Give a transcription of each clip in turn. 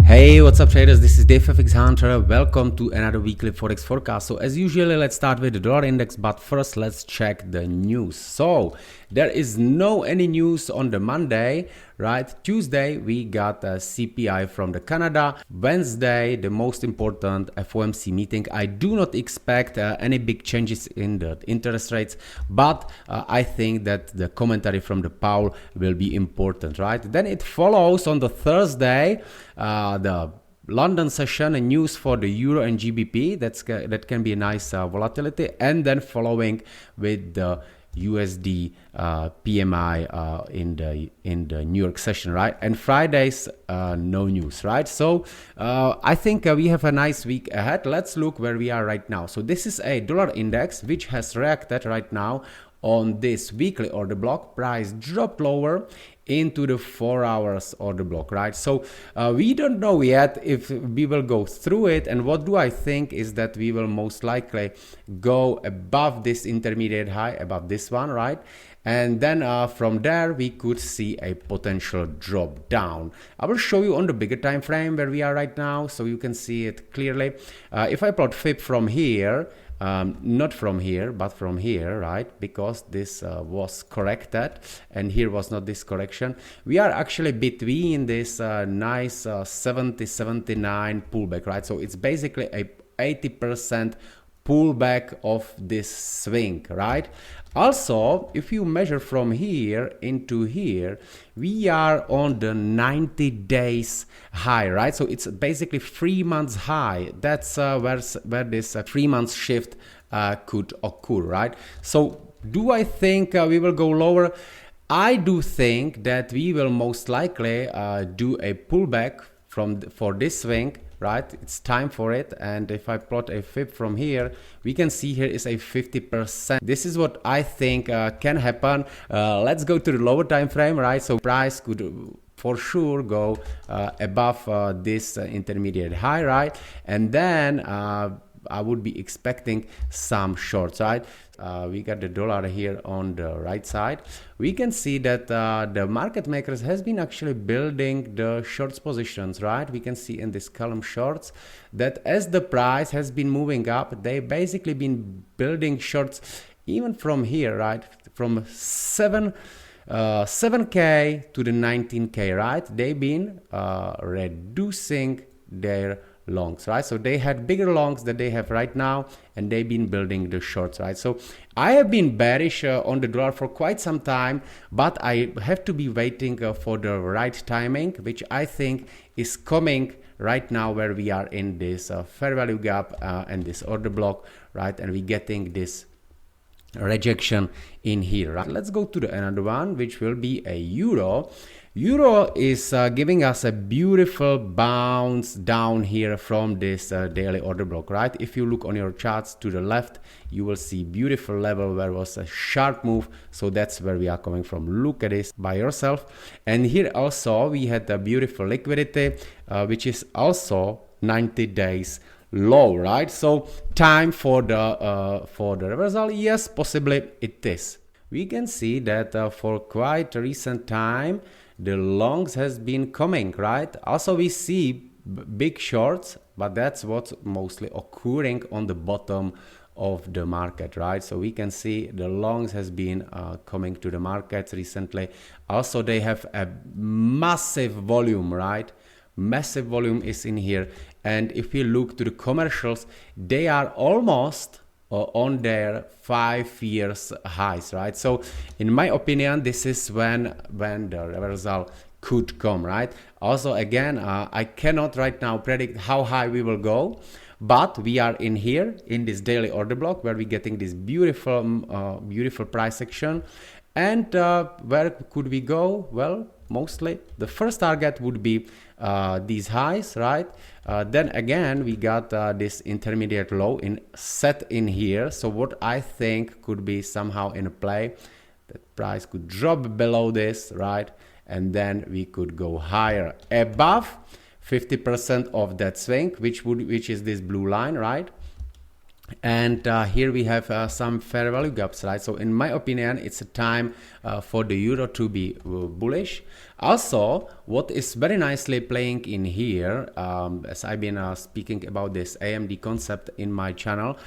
Hey, what's up traders? This is Dave FX Hunter. Welcome to another weekly Forex forecast. So as usual, let's start with the dollar index, but first let's check the news. So there is no any news on the Monday, right? Tuesday we got a CPI from the Canada. Wednesday, the most important FOMC meeting. I do not expect any big changes in the interest rates, but I think that the commentary from the Powell will be important, right? Then it follows on the Thursday, the London session and news for the Euro and GBP. That can be a nice volatility, and then following with the USD PMI in the New York session, right? And Fridays no news, right? So I think we have a nice week ahead. Let's look where we are right now. So this is a dollar index which has reacted right now on this weekly order block. Price dropped lower into the 4 hours order block, right? So we don't know yet if we will go through it, and what do I think is that we will most likely go above this intermediate high, above this one, right? And then from there we could see a potential drop down. I will show you on the bigger time frame where we are right now, so you can see it clearly. If I plot FIB from here, not from here but from here, right, because this was corrected and here was not this correction, we are actually between this nice 70-79 pullback, right? So it's basically a 80% pullback of this swing, right? Also, if you measure from here into here, we are on the 90 days high, right? So it's basically 3 months high. That's where this 3 months shift could occur, right? So do I think we will go lower? I do think that we will most likely do a pullback for this swing, right? It's time for it. And if I plot a FIB from here, we can see here is a 50%. This is what I think can happen. Let's go to the lower time frame, right? So price could for sure go above this intermediate high, right? And then I would be expecting some shorts, right? We got the dollar here on the right side. We can see that the market makers has been actually building the shorts positions, right? We can see in this column shorts that as the price has been moving up, they basically been building shorts even from here, right? From 7K to the 19K, right? They've been reducing their longs, right? So they had bigger longs than they have right now, and they've been building the shorts, right? So I have been bearish on the dollar for quite some time, but I have to be waiting for the right timing, which I think is coming right now, where we are in this fair value gap and this order block, right? And we're getting this rejection in here, right? Let's go to another one, which will be a euro. Euro is giving us a beautiful bounce down here from this daily order block, right? If you look on your charts to the left, you will see beautiful level where was a sharp move. So that's where we are coming from. Look at this by yourself. And here also we had a beautiful liquidity, which is also 90 days low, right? So time for the reversal. Yes, possibly it is. We can see that for quite a recent time the longs has been coming, right? Also we see big shorts, but that's what's mostly occurring on the bottom of the market, right? So we can see the longs has been coming to the markets recently. Also they have a massive volume, right? Massive volume is in here. And if you look to the commercials, they are almost on their 5 years highs, right? So in my opinion, this is when the reversal could come, right? Also again, I cannot right now predict how high we will go, but we are in here in this daily order block where we're getting this beautiful beautiful price action. And where could we go? Well, mostly the first target would be these highs, right? Then again we got this intermediate low set in here. So what I think could be somehow in a play, that price could drop below this, right? And then we could go higher above 50% of that swing, which is this blue line, right? And here we have some fair value gaps, right? So in my opinion, it's a time for the euro to be bullish. Also, what is very nicely playing in here, as I've been speaking about this AMD concept in my channel,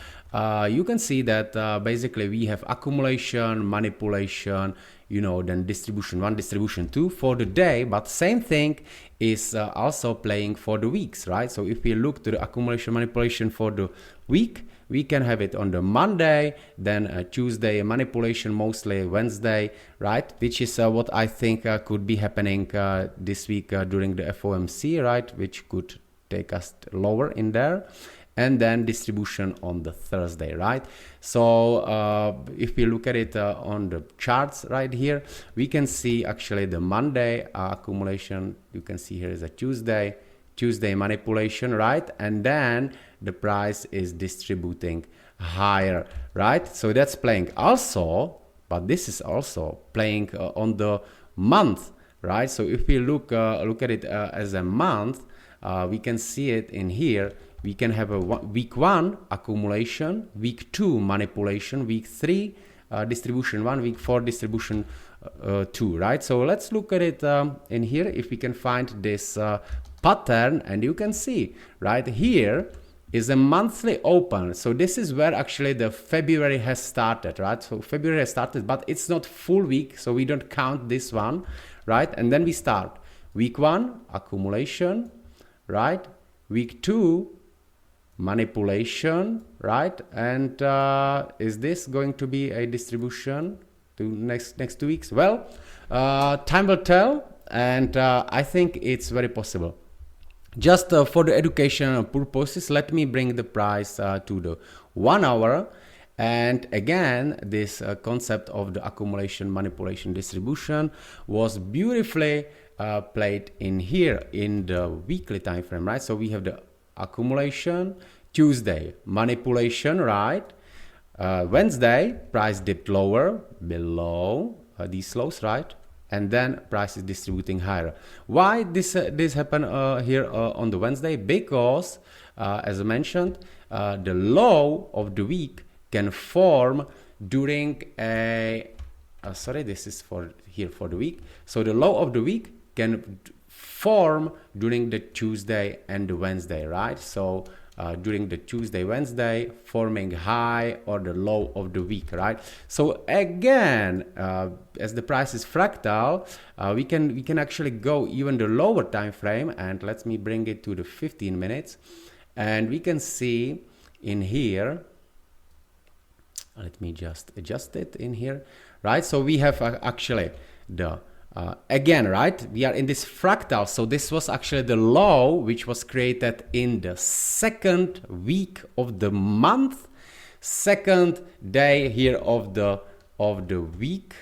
you can see that basically we have accumulation, manipulation, you know, then distribution 1, distribution 2 for the day, but same thing is also playing for the weeks, right? So if we look to the accumulation, manipulation for the week, we can have it on the Monday, then Tuesday, manipulation mostly Wednesday, right? Which is what I think could be happening this week during the FOMC, right? Which could take us lower in there. And then distribution on the Thursday, right? So if we look at it on the charts right here, we can see actually the Monday accumulation. You can see here is a Tuesday manipulation, right? And then the price is distributing higher, right? So that's playing also, but this is also playing on the month, right? So if we look at it as a month, we can see it in here. We can have a week 1 accumulation, week 2 manipulation, week 3 distribution 1, week 4 distribution 2, right? So let's look at it in here if we can find this pattern, and you can see right here is a monthly open. So this is where actually the February has started, right? So February has started, but it's not full week, so we don't count this one, right? And then we start week 1 accumulation, right? Week 2 manipulation, right? And is this going to be a distribution to next 2 weeks? Well, time will tell, and I think it's very possible. Just for the educational purposes, let me bring the price to the 1 hour. And again, this concept of the accumulation, manipulation, distribution was beautifully played in here in the weekly time frame, right? So we have the accumulation, Tuesday manipulation, right? Wednesday price dipped lower below these lows, right? And then price is distributing higher. Why this happened here on the Wednesday? Because as I mentioned, the low of the week can form during a sorry, this is for here for the week. So the low of the week can form during the Tuesday and the Wednesday, right? So during the Tuesday, Wednesday, forming high or the low of the week, right? So again, as the price is fractal, we can actually go even the lower time frame, and let me bring it to the 15 minutes, and we can see in here. Let me just adjust it in here, right? So we have actually the again, right, we are in this fractal. So this was actually the low which was created in the second week of the month, second day here of the week,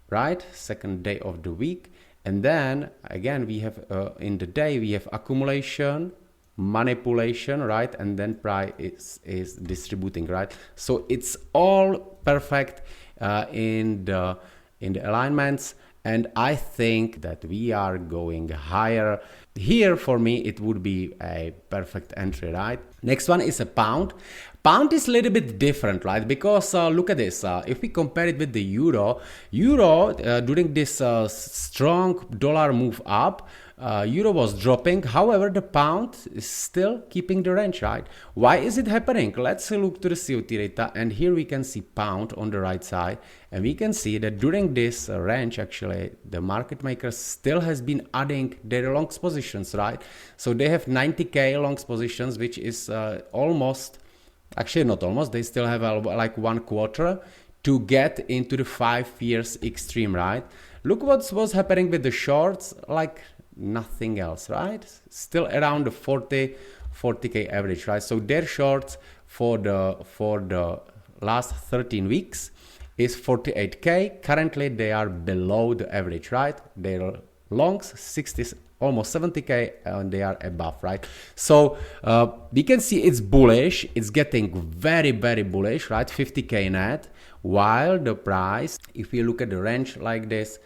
right? Second day of the week. And then again we have in the day we have accumulation, manipulation, right? And then price is distributing, right? So it's all perfect in the alignments. And I think that we are going higher. Here for me, it would be a perfect entry, right? Next one is a pound. Pound is a little bit different, right? Because look at this. If we compare it with the euro during this strong dollar move up, euro was dropping. However, the pound is still keeping the range, right? Why is it happening? Let's look to the COT data, and here we can see pound on the right side, and we can see that during this range, actually, the market makers still has been adding their longs positions, right? So they have 90k longs positions, which is almost, actually not almost, they still have like 1 quarter to get into the 5 years extreme, right? Look what was happening with the shorts, like nothing else, right? Still around the 40k average, right? So their shorts for the last 13 weeks is 48k. Currently they are below the average, right? Their longs 60, almost 70k, and they are above, right? So we can see it's bullish. It's getting very, very bullish, right? 50k net, while the price, if you look at the range like this,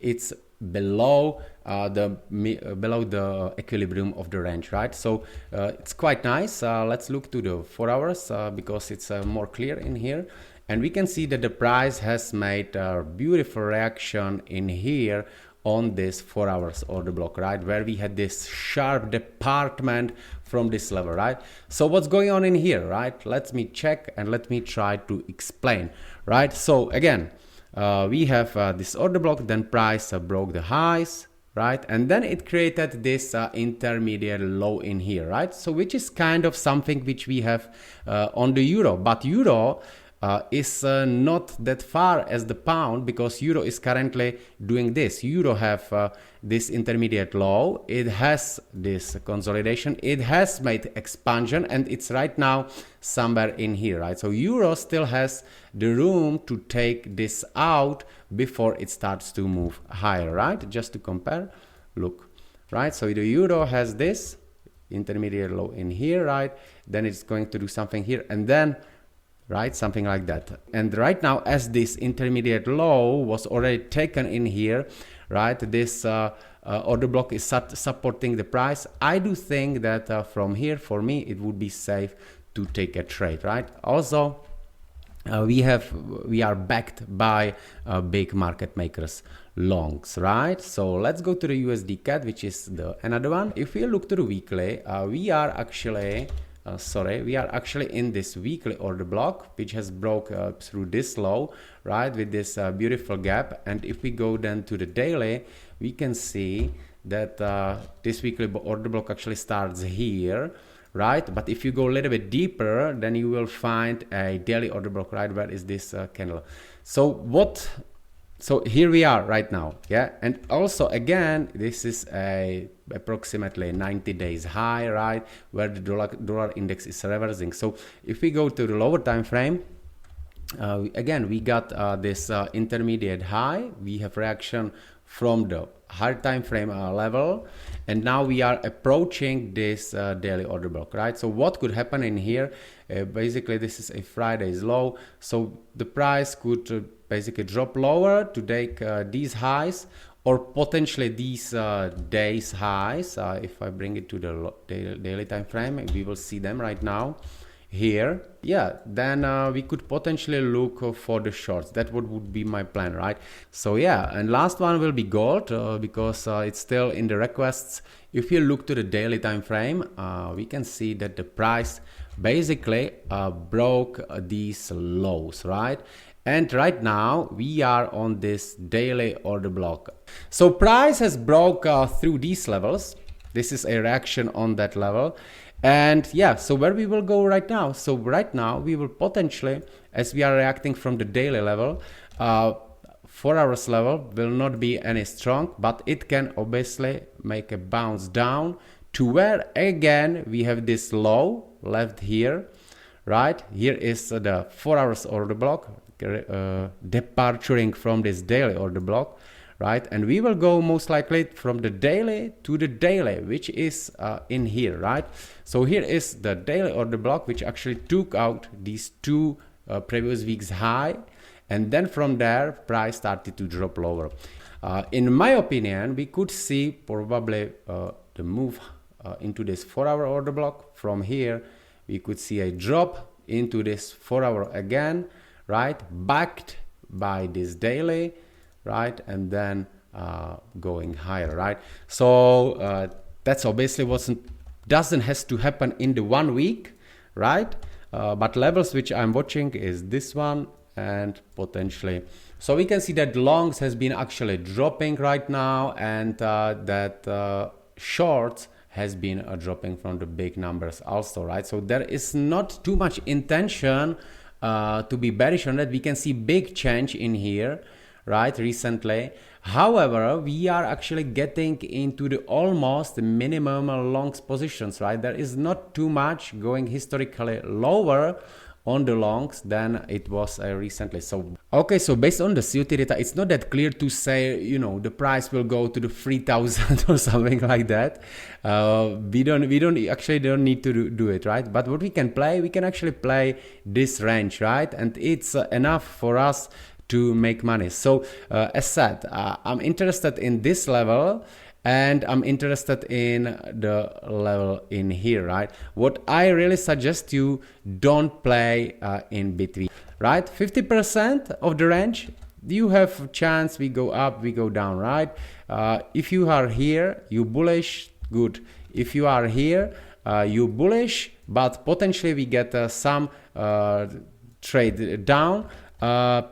it's below below the equilibrium of the range, right? So it's quite nice. Let's look to the 4 hours because it's more clear in here, and we can see that the price has made a beautiful reaction in here on this 4 hours order block, right, where we had this sharp department from this level, right? So what's going on in here, right? Let me check and let me try to explain, right? So again, we have this order block, then price broke the highs, right, and then it created this intermediate low in here, right? So which is kind of something which we have on the euro, but euro is not that far as the pound, because euro is currently doing this. Euro have this intermediate low, it has this consolidation, it has made expansion, and it's right now somewhere in here, right? So euro still has the room to take this out before it starts to move higher, right? Just to compare, look, right? So the euro has this intermediate low in here, right? Then it's going to do something here, and then right, something like that. And right now, as this intermediate low was already taken in here, right, this order block is supporting the price. I do think that from here, for me, it would be safe to take a trade, right? Also, we are backed by big market makers longs, right? So let's go to the USDCAD, which is the another one. If we look to the weekly, we are actually in this weekly order block, which has broke through this low, right, with this beautiful gap. And if we go then to the daily, we can see that this weekly order block actually starts here, right? But if you go a little bit deeper, then you will find a daily order block, right? Where is this candle? So here we are right now, yeah, and also again, this is a approximately 90 days high, right, where the dollar index is reversing. So if we go to the lower time frame, again, we got this intermediate high, we have reaction from the higher time frame level, and now we are approaching this daily order block, right? So what could happen in here? Basically, this is a Friday's low, so the price could basically drop lower to take these highs, or potentially these days highs. If I bring it to the daily time frame, we will see them right now here. Yeah, then we could potentially look for the shorts. That would be my plan, right? So yeah, and last one will be gold because it's still in the requests. If you look to the daily time frame, we can see that the price basically broke these lows, right? And right now we are on this daily order block. So price has broke through these levels. This is a reaction on that level. And yeah, so where we will go right now? So right now we will potentially, as we are reacting from the daily level, 4 hours level will not be any strong, but it can obviously make a bounce down to where again we have this low left here, right? Here is the 4 hours order block, departuring from this daily order block, right? And we will go most likely from the daily to the daily, which is in here, right? So here is the daily order block, which actually took out these two previous weeks high, and then from there price started to drop lower. In my opinion, we could see probably the move into this 4 hour order block. From here we could see a drop into this 4 hour again, right, backed by this daily, right, and then going higher, right? So that's obviously doesn't has to happen in the 1 week, right? But levels which I'm watching is this one and potentially. So we can see that longs has been actually dropping right now, and that shorts has been dropping from the big numbers also, right? So there is not too much intention to be bearish on that. We can see big change in here, right, recently. However, we are actually getting into the almost minimum longs positions, right? There is not too much going historically lower on the longs than it was recently. So okay, so based on the COT data, it's not that clear to say, you know, the price will go to the 3,000 or something like that. We don't need to do it, right? But what we can actually play this range, right? And it's enough for us to make money. So as said, I'm interested in this level, and I'm interested in the level in here, right? What I really suggest you, don't play in between, right? 50% of the range, you have chance, we go up, we go down, right? If you are here, you bullish, good. If you are here, you bullish, but potentially we get some trade down.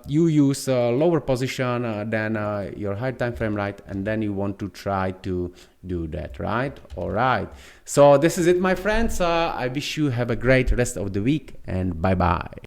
You use a lower position than your high time frame, right? And then you want to try to do that, right? All right. So this is it, my friends. I wish you have a great rest of the week, and bye bye.